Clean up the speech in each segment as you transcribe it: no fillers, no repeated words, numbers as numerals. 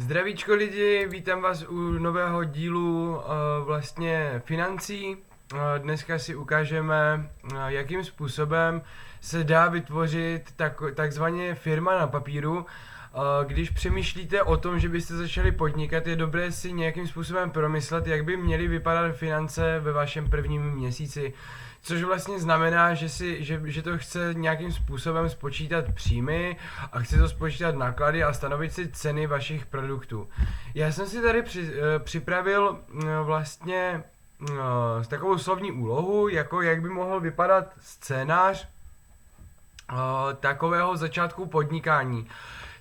Zdravíčko lidi, vítám vás u nového dílu vlastně financí. Dneska si ukážeme, jakým způsobem se dá vytvořit takzvaně firma na papíru. Když přemýšlíte o tom, že byste začali podnikat, je dobré si nějakým způsobem promyslet, jak by měly vypadat finance ve vašem prvním měsíci. Což vlastně znamená, že to chce nějakým způsobem spočítat příjmy a chce to spočítat náklady a stanovit si ceny vašich produktů. Já jsem si tady připravil vlastně takovou slovní úlohu, jako jak by mohl vypadat scénář takového začátku podnikání.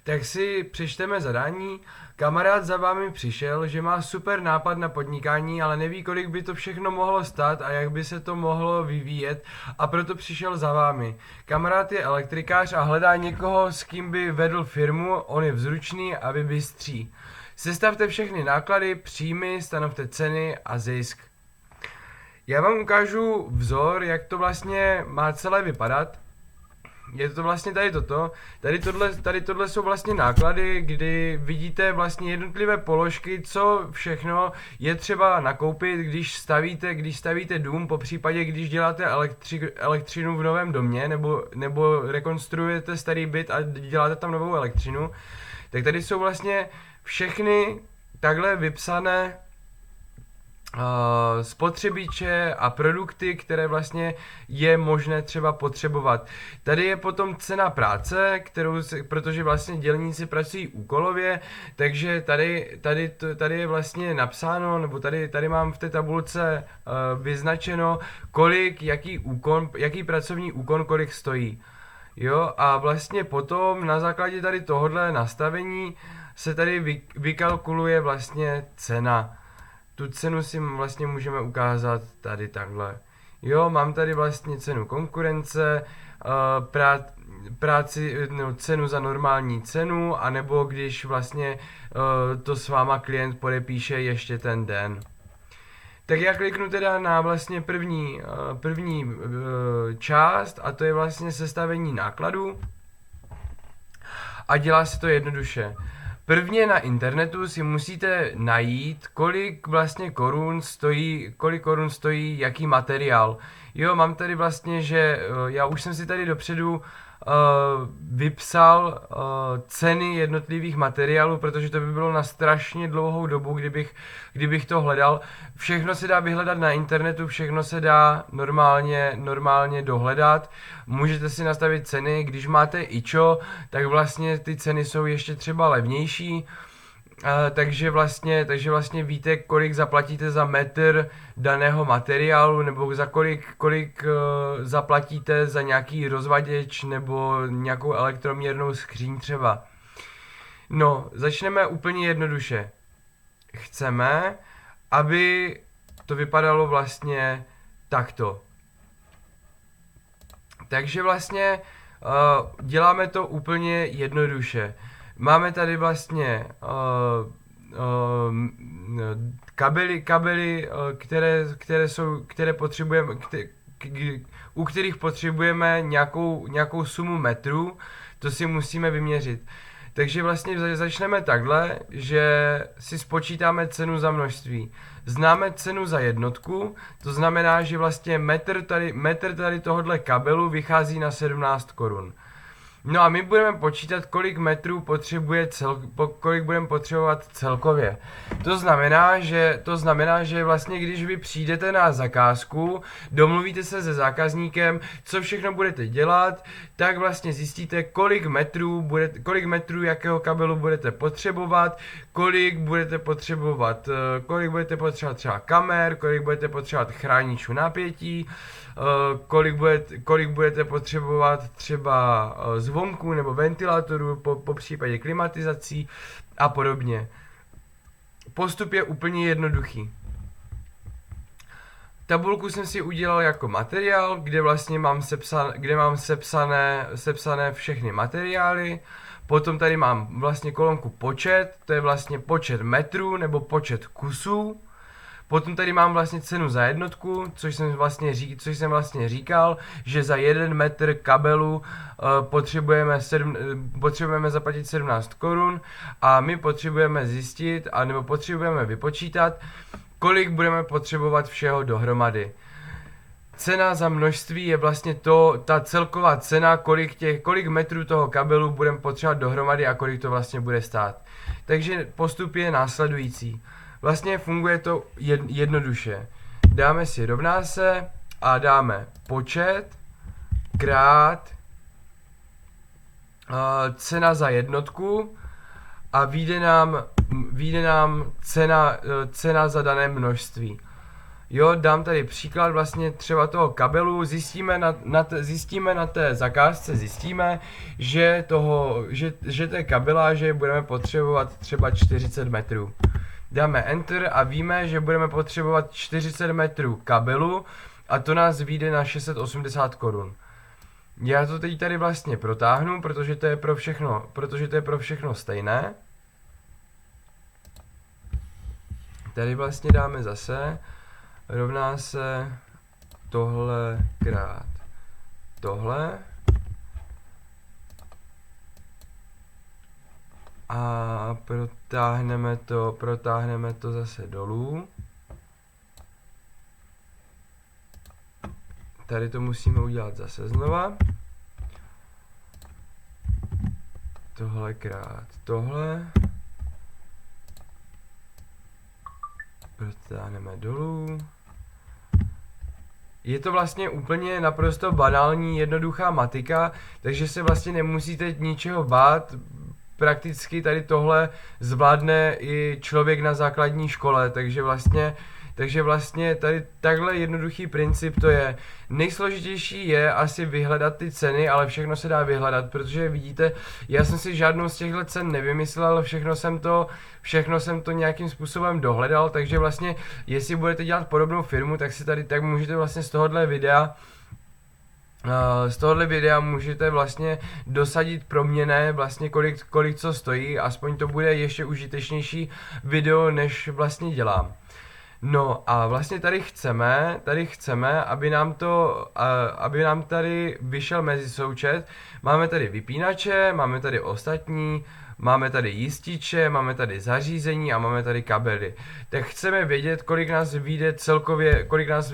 Tak si přečteme zadání. Kamarád za vámi přišel, že má super nápad na podnikání, ale neví, kolik by to všechno mohlo stát a jak by se to mohlo vyvíjet, a proto přišel za vámi. Kamarád je elektrikář a hledá někoho, s kým by vedl firmu, on je vzručný a vy bystří. Sestavte všechny náklady, příjmy, stanovte ceny a zisk. Já vám ukážu vzor, jak to vlastně má celé vypadat. Je to vlastně tady toto, tady tohle jsou vlastně náklady, kdy vidíte vlastně jednotlivé položky, co všechno je třeba nakoupit, když stavíte dům, po případě když děláte elektřinu v novém domě, nebo rekonstruujete starý byt a děláte tam novou elektřinu, tak tady jsou vlastně všechny takhle vypsané spotřebiče a produkty, které vlastně je možné třeba potřebovat. Tady je potom cena práce, protože vlastně dělníci pracují úkolově, takže tady je vlastně napsáno, nebo tady mám v té tabulce vyznačeno, jaký pracovní úkon kolik stojí. Jo, a vlastně potom na základě tady tohohle nastavení se tady vykalkuluje vlastně cena. Tu cenu si vlastně můžeme ukázat tady takhle. Jo, mám tady vlastně cenu konkurence, cenu za normální cenu, anebo když vlastně to s váma klient podepíše ještě ten den. Tak já kliknu teda na vlastně první část, a to je vlastně sestavení nákladů. A dělá se to jednoduše. Prvně na internetu si musíte najít, kolik korun stojí jaký materiál. Jo, mám tady vlastně, že já už jsem si tady dopředu vypsal ceny jednotlivých materiálů, protože to by bylo na strašně dlouhou dobu, kdybych to hledal. Všechno se dá vyhledat na internetu, všechno se dá normálně dohledat. Můžete si nastavit ceny, když máte ičo, tak vlastně ty ceny jsou ještě třeba levnější. Takže vlastně víte, kolik zaplatíte za metr daného materiálu, nebo za kolik zaplatíte za nějaký rozvaděč nebo nějakou elektroměrnou skříň třeba. No, začneme úplně jednoduše. Chceme, aby to vypadalo vlastně takto. Takže vlastně děláme to úplně jednoduše. Máme tady vlastně kabely, které potřebujeme, u kterých potřebujeme nějakou sumu metrů, to si musíme vyměřit. Takže vlastně začneme takhle, že si spočítáme cenu za množství. Známe cenu za jednotku, to znamená, že vlastně metr tady tohohle kabelu vychází na 17 korun. No a my budeme počítat, kolik metrů kolik budeme potřebovat celkově. To znamená, že vlastně když vy přijdete na zakázku, domluvíte se se zákazníkem, co všechno budete dělat, tak vlastně zjistíte, kolik metrů jakého kabelu budete potřebovat, kolik budete potřebovat třeba kamer, kolik budete potřebovat chráničů napětí, kolik budete potřebovat třeba zvonků nebo ventilátorů, po případě klimatizací a podobně. Postup je úplně jednoduchý. Tabulku jsem si udělal jako materiál, kde vlastně mám sepsané všechny materiály. Potom tady mám vlastně kolonku počet, to je vlastně počet metrů nebo počet kusů. Potom tady mám vlastně cenu za jednotku, což jsem vlastně říkal, že za 1 metr kabelu potřebujeme zaplatit 17 korun a my potřebujeme zjistit, anebo potřebujeme vypočítat, kolik budeme potřebovat všeho dohromady. Cena za množství je vlastně ta celková cena, kolik metrů toho kabelu budeme potřebovat dohromady a kolik to vlastně bude stát. Takže postup je následující. Vlastně funguje to jednoduše. Dáme si rovná se a dáme počet krát cena za jednotku a vyjde nám cena za dané množství. Jo, dám tady příklad vlastně třeba toho kabelu, zjistíme na té zakázce, že té kabeláže budeme potřebovat třeba 40 metrů. Dáme Enter a víme, že budeme potřebovat 40 metrů kabelu a to nás vyjde na 680 korun. Já to teď tady vlastně protáhnu, protože to je pro všechno stejné. Tady vlastně dáme zase rovná se tohle krát tohle a protáhneme to zase dolů. Tady to musíme udělat zase znova. Tohle krát tohle. Protáhneme dolů. Je to vlastně úplně naprosto banální, jednoduchá matika, takže se vlastně nemusíte ničeho bát. Prakticky tady tohle zvládne i člověk na základní škole, takže vlastně tady takhle jednoduchý princip to je. Nejsložitější je asi vyhledat ty ceny, ale všechno se dá vyhledat, protože vidíte, já jsem si žádnou z těchto cen nevymyslel, všechno jsem to nějakým způsobem dohledal, takže vlastně, jestli budete dělat podobnou firmu, tak můžete vlastně z tohohle videa můžete vlastně dosadit proměnné, vlastně kolik co stojí, aspoň to bude ještě užitečnější video, než vlastně dělám. No a vlastně tady chceme, aby nám tady vyšel mezisoučet. Máme tady vypínače, máme tady ostatní, máme tady jističe, máme tady zařízení a máme tady kabely. Tak chceme vědět, kolik nás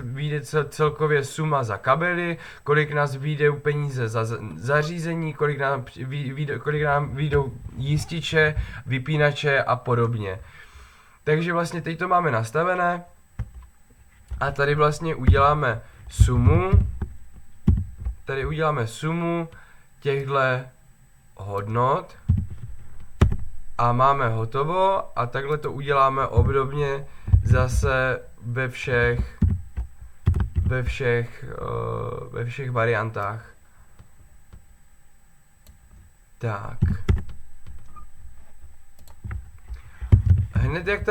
vyjde celkově suma za kabely, kolik nás vyjde peníze za zařízení, kolik nám vyjdou jističe, vypínače a podobně. Takže vlastně teď to máme nastavené a tady vlastně uděláme sumu těchto hodnot a máme hotovo a takhle to uděláme obdobně zase ve všech variantách. Tak. Hned jak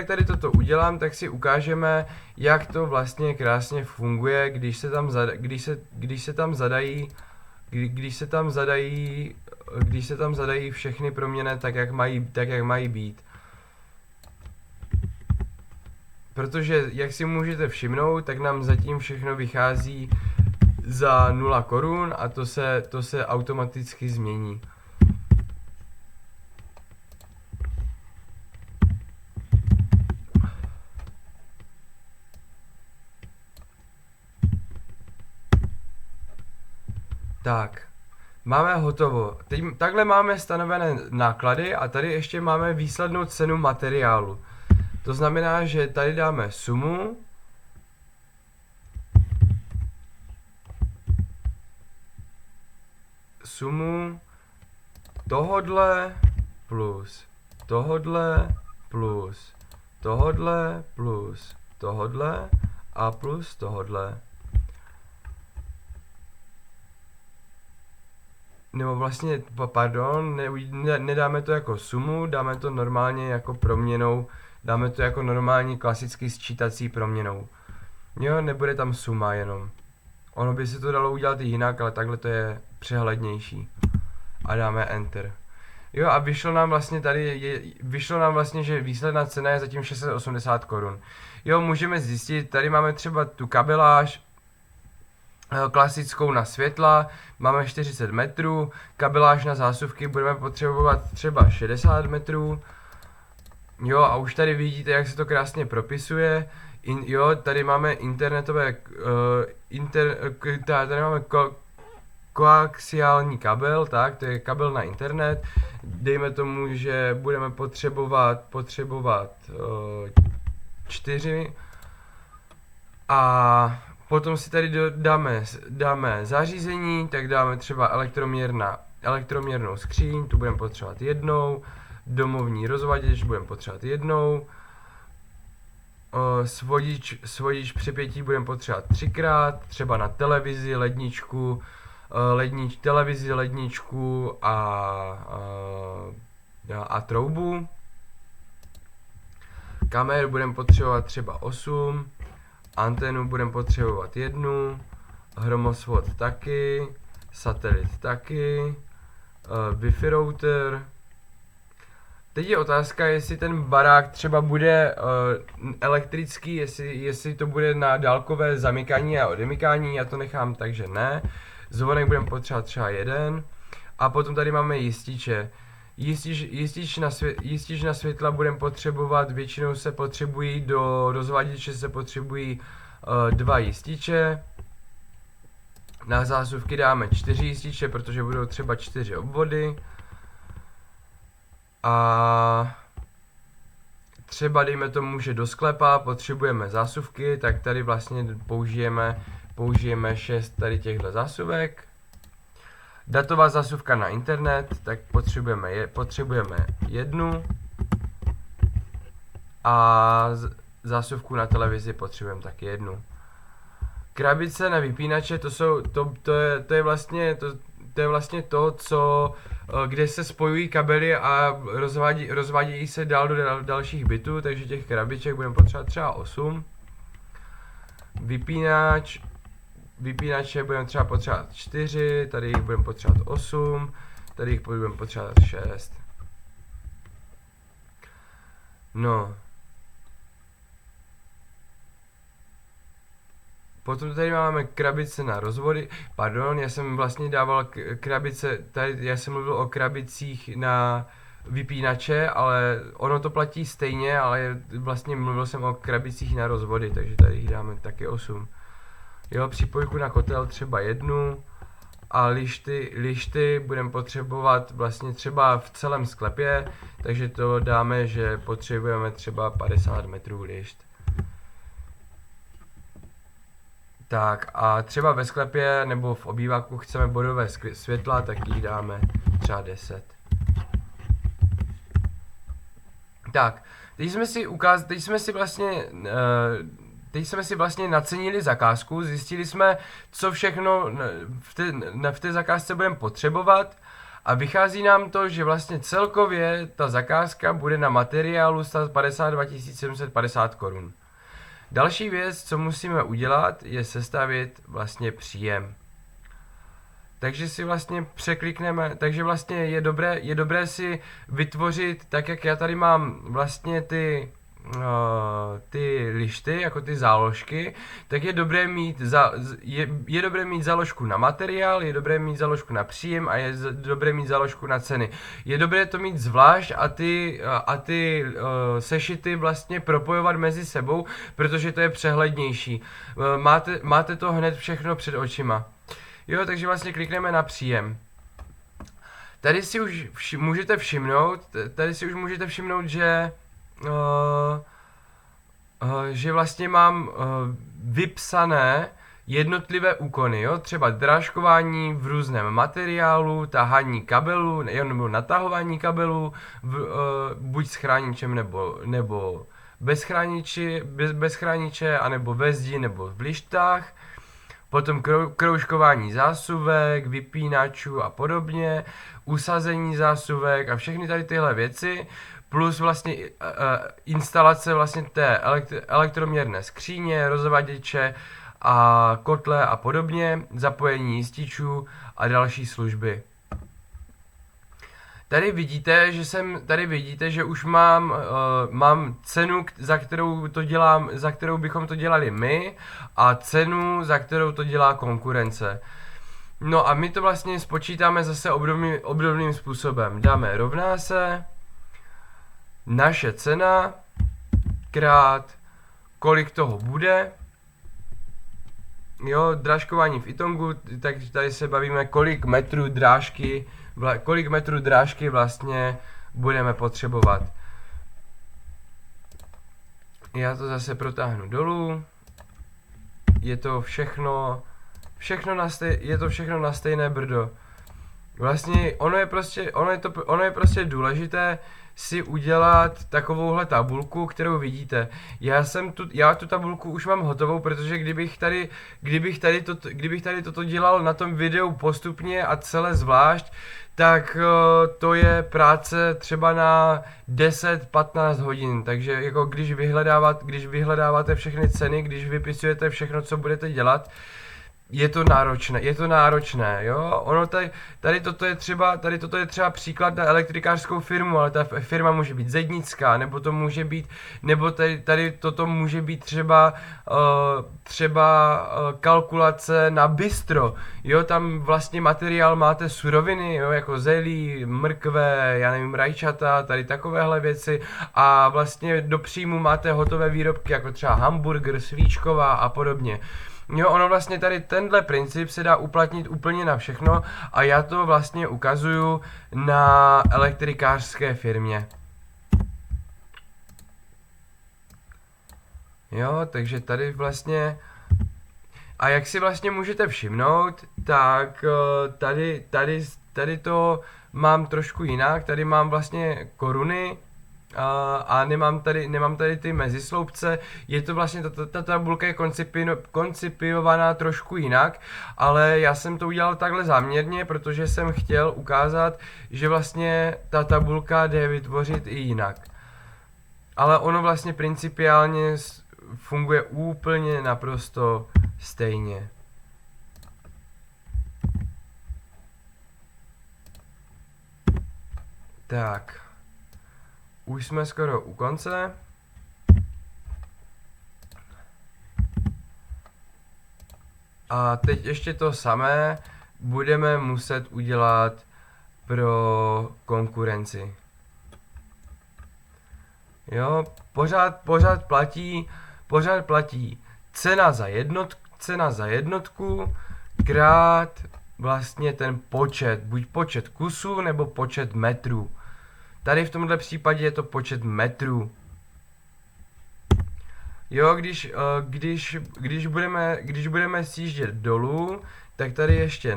tady toto udělám, tak si ukážeme, jak to vlastně krásně funguje, když se tam zadají všechny proměnné tak, jak mají být. Protože, jak si můžete všimnout, tak nám zatím všechno vychází za 0 korun a to se automaticky změní. Tak, máme hotovo. Teď takhle máme stanovené náklady a tady ještě máme výslednou cenu materiálu. To znamená, že tady dáme sumu tohodle plus tohodle plus tohodle plus tohodle a plus tohodle. Nebo vlastně, pardon, nedáme to jako sumu, dáme to normálně jako proměnou, dáme to jako normální klasický sčítací proměnou. Jo, nebude tam suma jenom. Ono by se to dalo udělat i jinak, ale takhle to je přehlednější. A dáme Enter. Jo, a vyšlo nám vlastně vyšlo nám vlastně, že výsledná cena je zatím 680 korun. Jo, můžeme zjistit, tady máme třeba tu kabeláž, klasickou na světla, máme 40 metrů, kabeláž na zásuvky budeme potřebovat třeba 60 metrů. Jo, a už tady vidíte, jak se to krásně propisuje. Jo, tady máme internetové, tady máme koaxiální kabel, tak, to je kabel na internet. Dejme tomu, že budeme potřebovat 4 a potom si tady dáme zařízení, tak dáme třeba elektroměrnou skříň, tu budeme potřebovat jednou, domovní rozvaděč budeme potřebovat jednou, svodič připětí budeme potřebovat 3krát, třeba na televizi, ledničku, ledničku a troubu. Kameru budeme potřebovat třeba 8, antenu budeme potřebovat 1, hromosvod taky, satelit taky, Wi-Fi router. Teď je otázka, jestli ten barák třeba bude elektrický, jestli to bude na dálkové zamykání a odemykání, já to nechám tak, že ne. Zvonek budeme potřebovat třeba 1. A potom tady máme jističe. Jistič na světla budeme potřebovat, většinou se potřebují do rozvaděče se potřebují 2 jističe. Na zásuvky dáme 4 jističe, protože budou třeba 4 obvody. A třeba dejme tomu, že do sklepa potřebujeme zásuvky, tak tady vlastně použijeme 6 tady těchto zásuvek. Datová zásuvka na internet, tak potřebujeme 1. A zásuvku na televizi potřebujeme taky 1. Krabice na vypínače, to je vlastně to, kde se spojují kabely a rozvádějí se dál do dalších bitů, takže těch krabiček budeme potřebovat třeba 8. Vypínače budeme třeba potřebovat 4, tady jich budeme potřebovat 8, tady jich budeme potřebovat 6. No. Potom tady máme krabice na rozvody, pardon, já jsem vlastně dával krabice, tady já jsem mluvil o krabicích na vypínače, ale ono to platí stejně, ale vlastně mluvil jsem o krabicích na rozvody, takže tady jich dáme taky 8. Jo, připojku na kotel třeba 1 a lišty budeme potřebovat vlastně třeba v celém sklepě, takže to dáme, že potřebujeme třeba 50 metrů lišt. Tak a třeba ve sklepě nebo v obýváku chceme bodové světla, tak jich dáme třeba 10. Tak, teď jsme si vlastně nacenili zakázku, zjistili jsme, co všechno v té zakázce budeme potřebovat a vychází nám to, že vlastně celkově ta zakázka bude na materiálu stát 52 750 korun. Další věc, co musíme udělat, je sestavit vlastně příjem. Takže si vlastně překlikneme, takže vlastně je dobré si vytvořit, tak jak já tady mám vlastně ty lišty, jako ty záložky, tak je dobré mít záložku na materiál, je dobré mít záložku na příjem a je dobré mít záložku na ceny. Je dobré to mít zvlášť a ty sešity vlastně propojovat mezi sebou, protože to je přehlednější. Máte to hned všechno před očima. Jo, takže vlastně klikneme na příjem. Tady si už můžete všimnout, že vlastně mám vypsané jednotlivé úkony, jo? Třeba drážkování v různém materiálu, tahání kabelů, nebo natahování kabelů, buď s chráničem nebo bez chrániče, anebo ve zdi nebo v lištách. Potom kroužkování zásuvek, vypínačů a podobně, usazení zásuvek a všechny tady tyhle věci, plus vlastně instalace vlastně té elektroměrné skříně, rozvaděče a kotle a podobně, zapojení jističů a další služby. tady vidíte, že už mám cenu, za kterou bychom to dělali my, a cenu, za kterou to dělá konkurence. No a my to vlastně spočítáme zase obdobným způsobem. Dáme rovná se naše cena krát kolik toho bude. Jo, drážkování v Itongu, tak tady se bavíme, kolik metrů drážky vlastně budeme potřebovat. Já to zase protáhnu dolů. Je to všechno na stejné brdo. Vlastně ono je prostě důležité si udělat takovouhle tabulku, kterou vidíte. Já tu tabulku už mám hotovou, protože kdybych tady toto dělal na tom videu postupně a celé zvlášť, tak to je práce třeba na 10-15 hodin, takže jako když vyhledáváte všechny ceny, když vypisujete všechno, co budete dělat, je to náročné, jo, tady toto je třeba příklad na elektrikářskou firmu, ale ta firma může být zednická, nebo tady toto může být třeba kalkulace na bistro, jo, tam vlastně materiál máte suroviny, jo, jako zelí, mrkve, já nevím, rajčata, tady takovéhle věci, a vlastně do příjmu máte hotové výrobky, jako třeba hamburger, svíčková a podobně. Jo, ono vlastně tady tenhle princip se dá uplatnit úplně na všechno a já to vlastně ukazuju na elektrikářské firmě. Jo, takže tady vlastně, a jak si vlastně můžete všimnout, tak tady to mám trošku jinak, tady mám vlastně koruny, a nemám tady ty mezisloupce. Je to vlastně, ta tabulka je koncipovaná trošku jinak, ale já jsem to udělal takhle záměrně, protože jsem chtěl ukázat, že vlastně ta tabulka jde vytvořit i jinak. Ale ono vlastně principiálně funguje úplně naprosto stejně. Tak. Už jsme skoro u konce. A teď ještě to samé budeme muset udělat pro konkurenci. Jo, pořád platí cena za jednotku krát vlastně ten počet, buď počet kusů nebo počet metrů. Tady v tomhle případě je to počet metrů. Jo, když budeme sjíždět dolů, tak tady ještě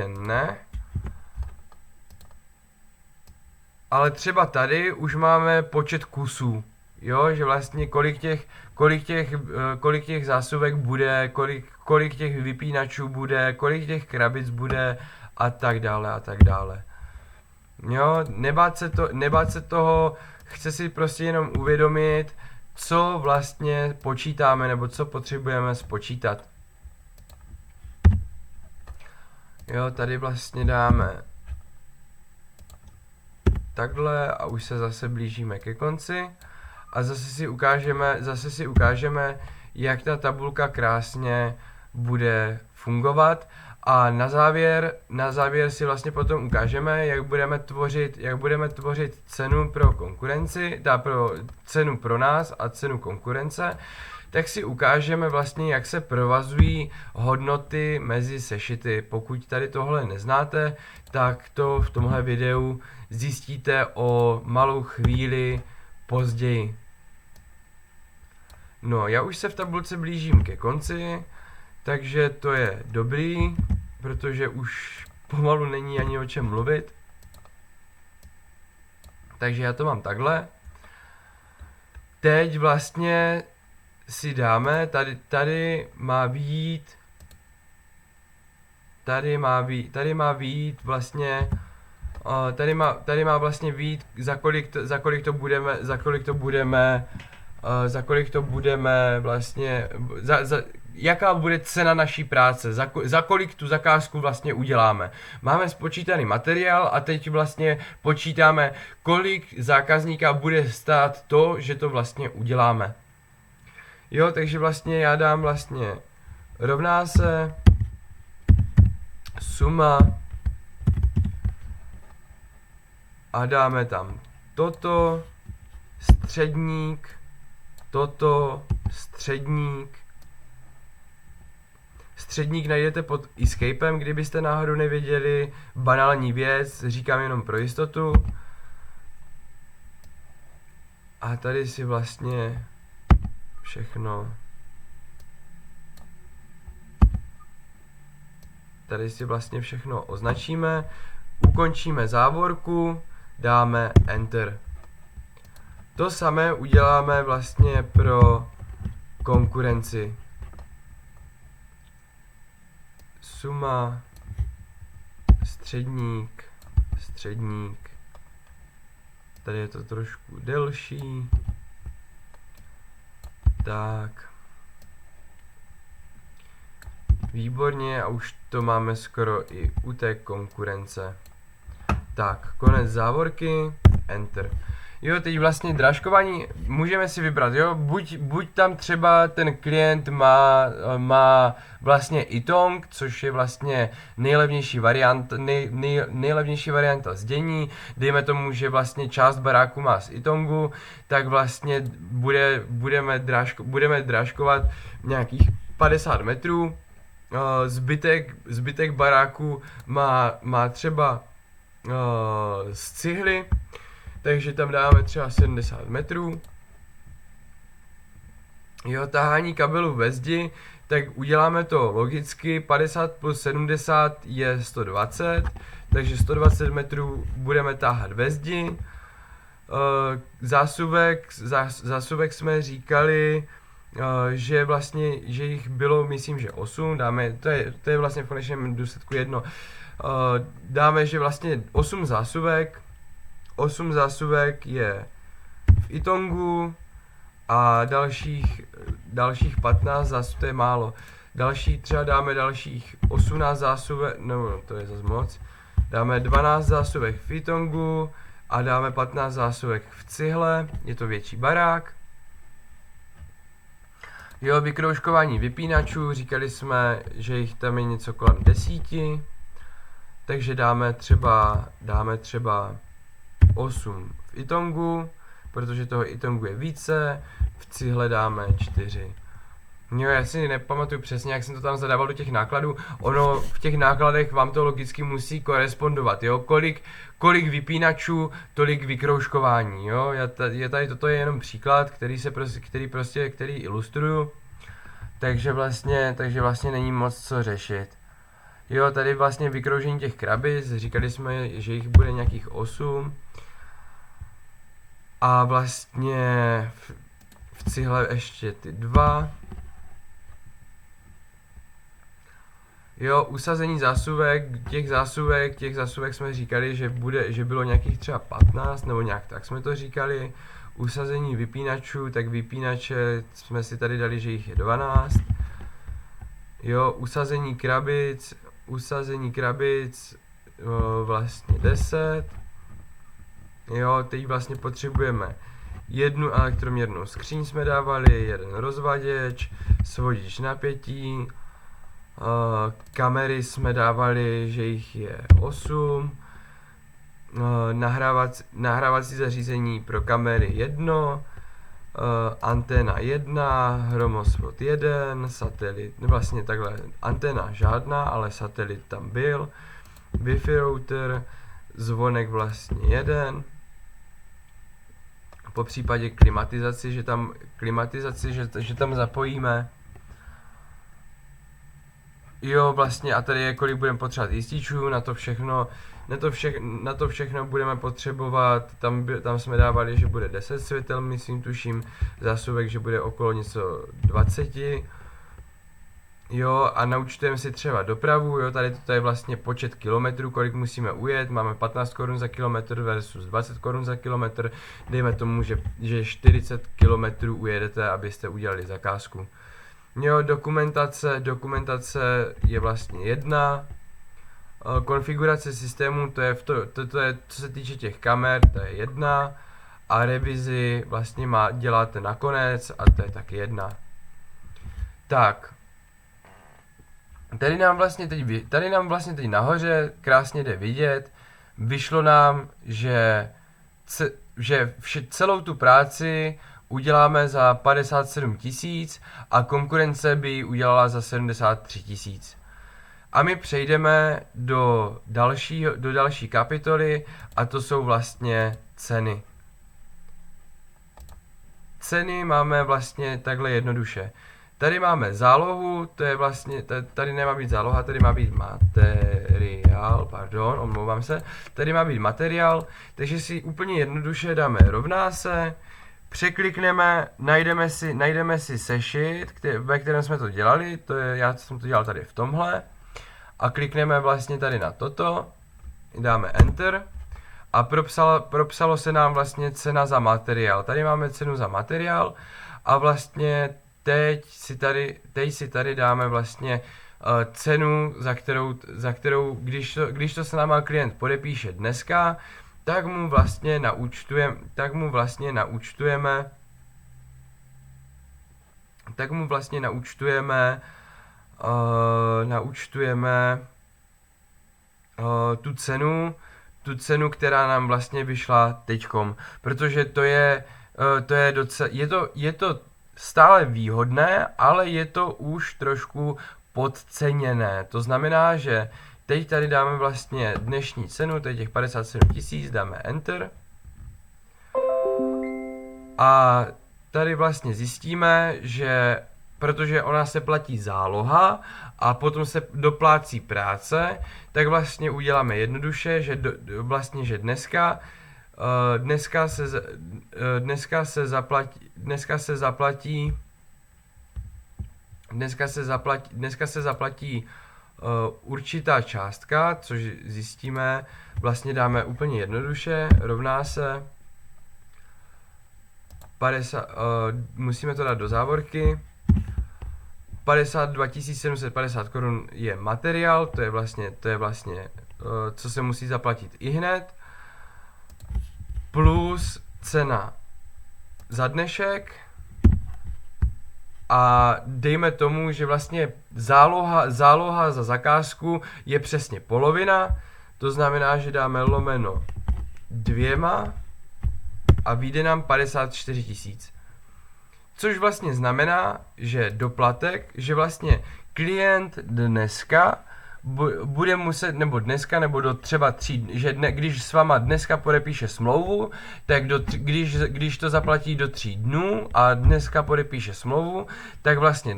ne. Ale třeba tady už máme počet kusů. Jo, že vlastně kolik těch zásuvek bude, kolik těch vypínačů bude, kolik těch krabic bude, a tak dále. Jo, nebát se toho, chce si prostě jenom uvědomit, co vlastně počítáme, nebo co potřebujeme spočítat. Jo, tady vlastně dáme takhle a už se zase blížíme ke konci. A zase si ukážeme, jak ta tabulka krásně bude fungovat. A na závěr si vlastně potom ukážeme, jak budeme tvořit cenu pro konkurenci, cenu pro nás a cenu konkurence. Tak si ukážeme vlastně, jak se provazují hodnoty mezi sešity. Pokud tady tohle neznáte, tak to v tomhle videu zjistíte o malou chvíli později. No, já už se v tabulce blížím ke konci, takže to je dobrý, protože už pomalu není ani o čem mluvit. Takže já to mám takhle. Teď vlastně si dáme, tady má být vlastně, tady má vlastně být, za kolik to budeme vlastně, jaká bude cena naší práce, za kolik tu zakázku vlastně uděláme. Máme spočítaný materiál a teď vlastně počítáme, kolik zákazníka bude stát to, že to vlastně uděláme. Jo, takže vlastně já dám vlastně rovná se suma a dáme tam toto, středník, toto, středník. Středník najdete pod escapem, kdybyste náhodou nevěděli, banální věc, říkám jenom pro jistotu. A tady si vlastně všechno označíme, ukončíme závorku, dáme Enter. To samé uděláme vlastně pro konkurenci. Suma, středník, středník. Tady je to trošku delší. Tak. Výborně a už to máme skoro i u té konkurence. Tak, konec závorky, Enter. Jo, teď vlastně drážkování můžeme si vybrat, jo, buď tam třeba ten klient má vlastně Ytong, což je vlastně nejlevnější varianta zdění, dejme tomu, že vlastně část baráku má z Ytongu, tak vlastně budeme drážkovat nějakých 50 metrů, zbytek baráku má třeba z cihly, takže tam dáme třeba 70 metrů. Jo, tahání kabelu ve zdi, tak uděláme to logicky, 50 plus 70 je 120, takže 120 metrů budeme táhat ve zdi. Zásuvek jsme říkali, že vlastně, že jich bylo, myslím, že 8, dáme, to je vlastně v konečném důsledku jedno, dáme, že vlastně 8 zásuvek je v Ytongu a dalších 15 zásuvek, to je málo. Třeba dáme dalších 18 zásuvek, no to je zase moc. Dáme 12 zásuvek v Ytongu a dáme 15 zásuvek v cihle, je to větší barák. Jo, vykroužkování vypínačů, říkali jsme, že jich tam je něco kolem 10. Takže dáme třeba 8 v Ytongu, protože toho Ytongu je více, v cihle dáme 4. Jo, já si nepamatuju přesně, jak jsem to tam zadával do těch nákladů. Ono v těch nákladech vám to logicky musí korespondovat, jo, kolik vypínačů, tolik vykroužkování, jo. Toto je jenom příklad, který ilustruju. Takže vlastně není moc co řešit. Jo, tady vlastně vykroužení těch krabic, říkali jsme, že jich bude nějakých 8. A vlastně v cihle ještě ty 2. Jo, usazení těch zásuvek jsme říkali, že bylo nějakých třeba 15, nebo nějak tak jsme to říkali. Usazení vypínačů, tak vypínače jsme si tady dali, že jich je 12. Jo, usazení krabic vlastně 10. Jo, teď vlastně potřebujeme jednu elektroměrnou skříň jsme dávali, jeden rozvaděč, svodič napětí, kamery jsme dávali, že jich je 8, nahrávací zařízení pro kamery 1, anténa 1, hromosvod 1, satelit, vlastně takhle, anténa žádná, ale satelit tam byl, Wi-Fi router, zvonek vlastně 1, po případě klimatizaci, že tam zapojíme. Jo, vlastně a tady je, kolik budeme potřebovat jističů, na to všechno budeme potřebovat, tam jsme dávali, že bude 10 světel, myslím, tuším, zásuvek, že bude okolo něco 20. Jo, a naúčtujeme si třeba dopravu, jo, tady toto je vlastně počet kilometrů, kolik musíme ujet, máme 15 korun za kilometr versus 20 korun za kilometr, dejme tomu, že 40 kilometrů ujedete, abyste udělali zakázku. Jo, dokumentace je vlastně 1. Konfigurace systému, to je, to je, co se týče těch kamer, to je 1. A revizi vlastně děláte nakonec a to je taky 1. Tak. Tady nám vlastně teď nahoře krásně jde vidět, vyšlo nám, že celou tu práci uděláme za 57 000 a konkurence by ji udělala za 73 000. A my přejdeme do další kapitoly a to jsou vlastně ceny. Ceny máme vlastně takhle jednoduše. Tady máme zálohu, to je vlastně, tady nemá být záloha, tady má být materiál, pardon, omlouvám se. Tady má být materiál, takže si úplně jednoduše dáme rovná se, překlikneme, najdeme si sešit, ve kterém jsme to dělali, já jsem to dělal tady v tomhle. A klikneme vlastně tady na toto, dáme Enter a propsalo se nám vlastně cena za materiál. Tady máme cenu za materiál a vlastně teď si tady dáme vlastně cenu, za kterou když to s náma klient podepíše dneska, tak mu vlastně naučtujeme tu cenu, která nám vlastně vyšla teďkom, protože to je docela, je to stále výhodné, ale je to už trošku podceněné. To znamená, že teď tady dáme vlastně dnešní cenu, to je těch 57 000, dáme Enter. A tady vlastně zjistíme, že protože ona se platí záloha a potom se doplácí práce, tak vlastně uděláme jednoduše, že dneska se zaplatí určitá částka, což zjistíme, vlastně dáme úplně jednoduše, rovná se 50, musíme to dát do závorky. 52 750 korun je materiál, to je vlastně co se musí zaplatit ihned, plus cena za dnešek a dejme tomu, že vlastně záloha za zakázku je přesně polovina, to znamená, že dáme lomeno 2 a vyjde nám 54 000. Což vlastně znamená, že doplatek, že vlastně klient dneska bude muset, nebo dneska, nebo do třeba 3, že když s váma dneska podepíše smlouvu, tak když to zaplatí do 3 dnů a dneska podepíše smlouvu, tak vlastně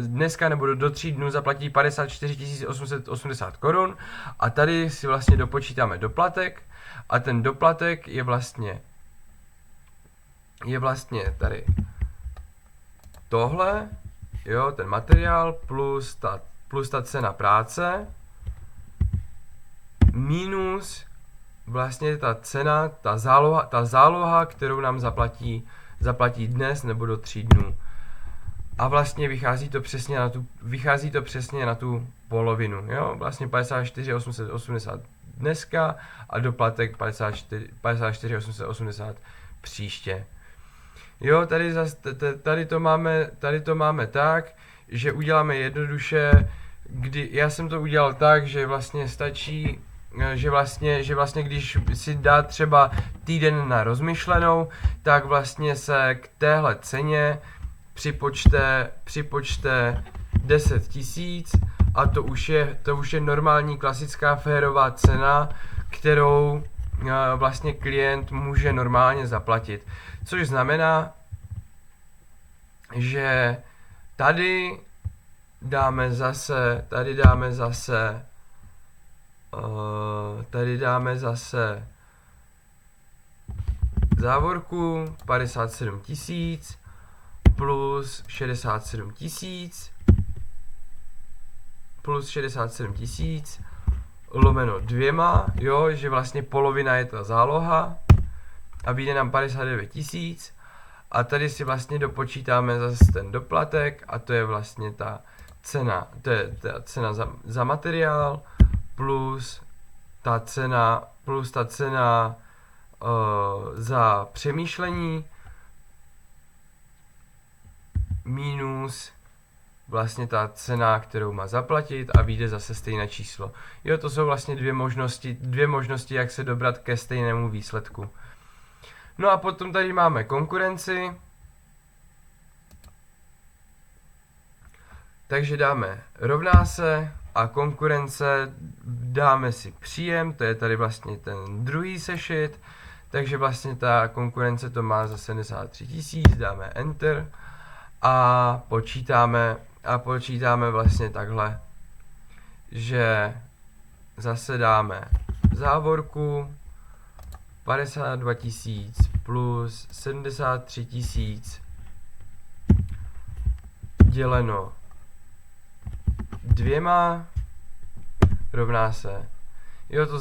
dneska nebo do 3 dnů zaplatí 54 880 korun a tady si vlastně dopočítáme doplatek a ten doplatek je vlastně tady tohle, jo, ten materiál plus ta cena práce minus vlastně ta cena, ta záloha, kterou nám zaplatí dnes nebo do 3 dnů. A vlastně vychází to přesně na tu polovinu, jo, vlastně 54 880 dneska a doplatek 54 880 příště. Jo, tady to máme tak, že uděláme jednoduše, já jsem to udělal tak, že vlastně stačí, že vlastně když si dá třeba týden na rozmyšlenou, tak vlastně se k téhle ceně připočte 10 000 a to už je normální klasická férová cena, kterou vlastně klient může normálně zaplatit. Což znamená, že tady dáme zase závorku 57 000 plus 67 000 lomeno 2, jo, že vlastně polovina je ta záloha a vyjde nám 59 000 a tady si vlastně dopočítáme zase ten doplatek a to je vlastně ta cena, to je ta cena za materiál plus ta cena za přemýšlení minus vlastně ta cena, kterou má zaplatit a vyjde zase stejné číslo. Jo, to jsou vlastně dvě možnosti, jak se dobrat ke stejnému výsledku. No a potom tady máme konkurenci. Takže dáme rovná se a konkurence dáme si příjem, to je tady vlastně ten druhý sešit. Takže vlastně ta konkurence to má za 73 000, dáme Enter a počítáme vlastně takhle, že zase dáme závorku 52 000 plus 73 000 děleno 2 rovná se. Jo, to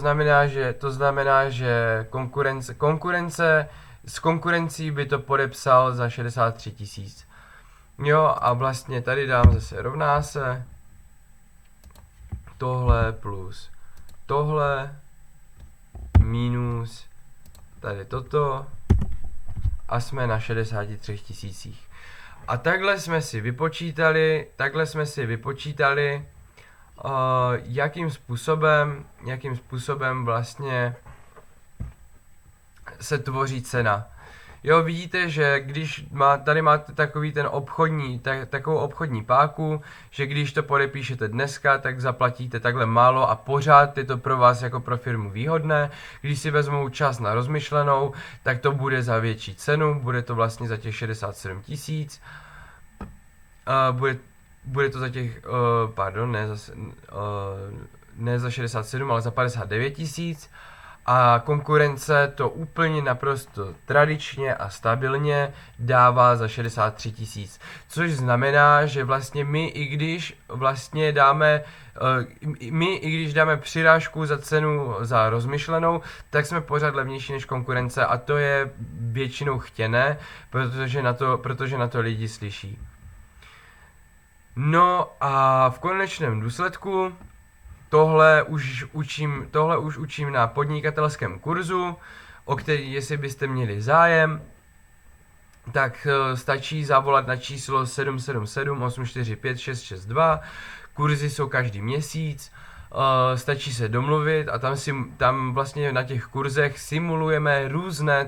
znamená, že s konkurencí by to podepsal za 63 000. Jo, a vlastně tady dám zase rovná se tohle plus tohle minus tady toto a jsme na 63 000. A takhle jsme si vypočítali, jakým způsobem vlastně se tvoří cena. Jo, vidíte, že když tady máte takovou obchodní páku, že když to podepíšete dneska, tak zaplatíte takhle málo a pořád je to pro vás jako pro firmu výhodné. Když si vezmou čas na rozmyšlenou, tak to bude za větší cenu, bude to vlastně za těch 67 000. Bude to za těch, ne za 67, ale za 59 000. A konkurence to úplně naprosto tradičně a stabilně dává za 63 000. Což znamená, že vlastně my i když dáme přirážku za cenu za rozmyšlenou, tak jsme pořád levnější než konkurence a to je většinou chtěné, protože na to lidi slyší. No a v konečném důsledku tohle už učím na podnikatelském kurzu, o který, jestli byste měli zájem, tak stačí zavolat na číslo 777 845 662. Kurzy jsou každý měsíc, stačí se domluvit a tam vlastně na těch kurzech simulujeme různé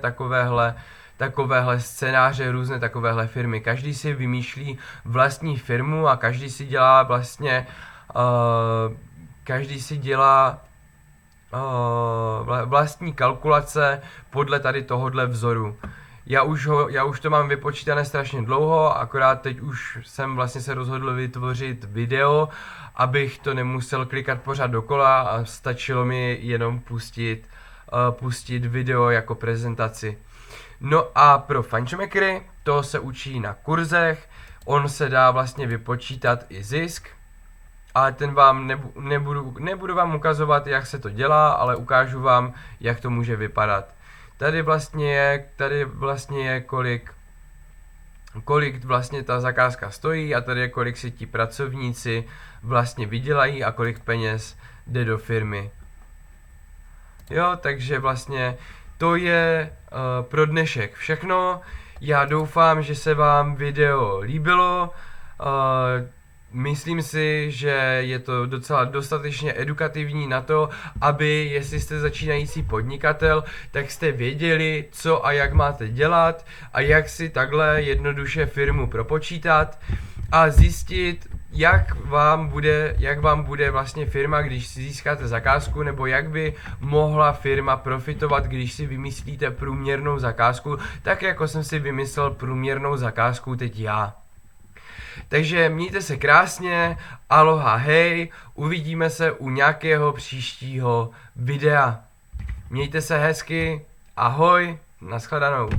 takovéhle scénáře, různé takovéhle firmy. Každý si vymýšlí vlastní firmu a každý si dělá vlastně vlastní kalkulace podle tady tohohle vzoru. Já už to mám vypočítané strašně dlouho, akorát teď už jsem vlastně se rozhodl vytvořit video, abych to nemusel klikat pořád dokola a stačilo mi jenom pustit video jako prezentaci. No a pro fančmakery to se učí na kurzech, on se dá vlastně vypočítat i zisk, ale ten vám nebudu vám ukazovat, jak se to dělá, ale ukážu vám, jak to může vypadat. Tady vlastně je kolik vlastně ta zakázka stojí a tady je kolik si ti pracovníci vlastně vydělají a kolik peněz jde do firmy. Jo, takže vlastně to je pro dnešek všechno. Já doufám, že se vám video líbilo. Myslím si, že je to docela dostatečně edukativní na to, aby, jestli jste začínající podnikatel, tak jste věděli, co a jak máte dělat a jak si takhle jednoduše firmu propočítat a zjistit, jak vám bude vlastně firma, když si získáte zakázku, nebo jak by mohla firma profitovat, když si vymyslíte průměrnou zakázku, tak jako jsem si vymyslel průměrnou zakázku teď já. Takže mějte se krásně, aloha hej, uvidíme se u nějakého příštího videa. Mějte se hezky, ahoj, nashledanou.